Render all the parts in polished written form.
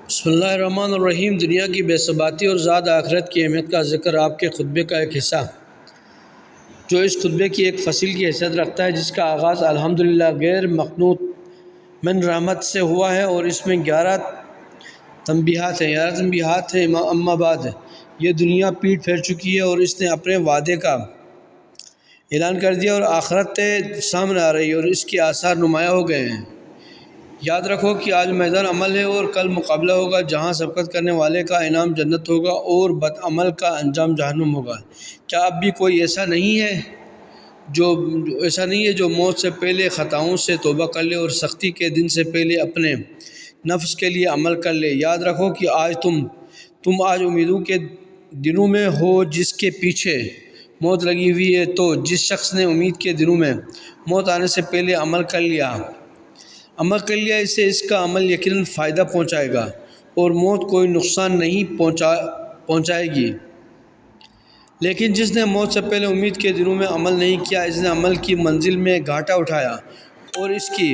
بسم اللہ الرحمن الرحیم۔ دنیا کی بے ثباتی اور زاد آخرت کی اہمیت کا ذکر آپ کے خطبے کا ایک حصہ، جو اس خطبے کی ایک فصل کی حیثیت رکھتا ہے، جس کا آغاز الحمدللہ غیر مقنوط من رحمت سے ہوا ہے، اور اس میں 11 تنبیہات ہیں۔ اما بعد، یہ دنیا پیٹ پھیر چکی ہے اور اس نے اپنے وعدے کا اعلان کر دیا، اور آخرت سامنے آ رہی ہے اور اس کے آثار نمایاں ہو گئے ہیں۔ یاد رکھو کہ آج میدان عمل ہے اور کل مقابلہ ہوگا، جہاں سبقت کرنے والے کا انعام جنت ہوگا اور بد عمل کا انجام جہنم ہوگا۔ کیا اب بھی کوئی ایسا نہیں ہے جو موت سے پہلے خطاؤں سے توبہ کر لے اور سختی کے دن سے پہلے اپنے نفس کے لیے عمل کر لے؟ یاد رکھو کہ آج تم امیدوں کے دنوں میں ہو جس کے پیچھے موت لگی ہوئی ہے، تو جس شخص نے امید کے دنوں میں موت آنے سے پہلے عمل کر لیا، اسے اس کا عمل یقیناً فائدہ پہنچائے گا اور موت کوئی نقصان نہیں پہنچائے گی۔ لیکن جس نے موت سے پہلے امید کے دنوں میں عمل نہیں کیا، اس نے عمل کی منزل میں گھاٹا اٹھایا اور اس کی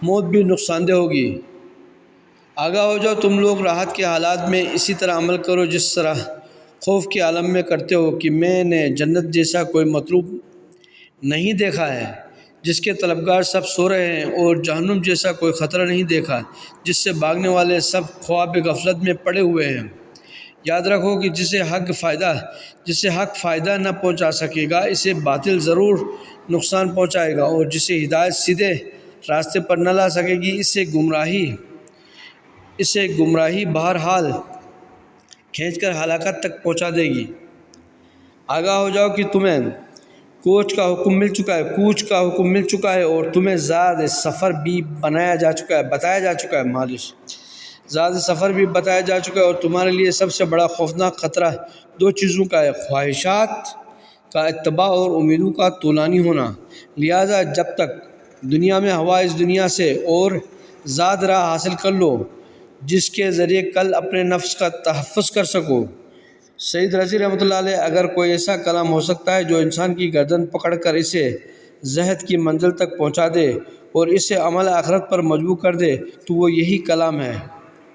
موت بھی نقصان دہ ہوگی۔ آگاہ ہو جاؤ، تم لوگ راحت کے حالات میں اسی طرح عمل کرو جس طرح خوف کے عالم میں کرتے ہو، کہ میں نے جنت جیسا کوئی مطلوب نہیں دیکھا ہے جس کے طلبگار سب سو رہے ہیں، اور جہنم جیسا کوئی خطرہ نہیں دیکھا جس سے بھاگنے والے سب خواب غفلت میں پڑے ہوئے ہیں۔ یاد رکھو کہ جسے حق فائدہ نہ پہنچا سکے گا، اسے باطل ضرور نقصان پہنچائے گا، اور جسے ہدایت سیدھے راستے پر نہ لا سکے گی، اسے گمراہی بہرحال کھینچ کر ہلاکت تک پہنچا دے گی۔ آگاہ ہو جاؤ کہ تمہیں کوچ کا حکم مل چکا ہے اور تمہیں زاد سفر بھی بتایا جا چکا ہے، اور تمہارے لیے سب سے بڑا خوفناک خطرہ دو چیزوں کا ہے: خواہشات کا اتباع اور امیدوں کا طولانی ہونا۔ لہذا جب تک دنیا میں ہوا اس دنیا سے اور زاد راہ حاصل کر لو جس کے ذریعے کل اپنے نفس کا تحفظ کر سکو۔ سعید رضی رحمۃ اللہ علیہ: اگر کوئی ایسا کلام ہو سکتا ہے جو انسان کی گردن پکڑ کر اسے زہد کی منزل تک پہنچا دے اور اسے عمل آخرت پر مجبور کر دے، تو وہ یہی کلام ہے۔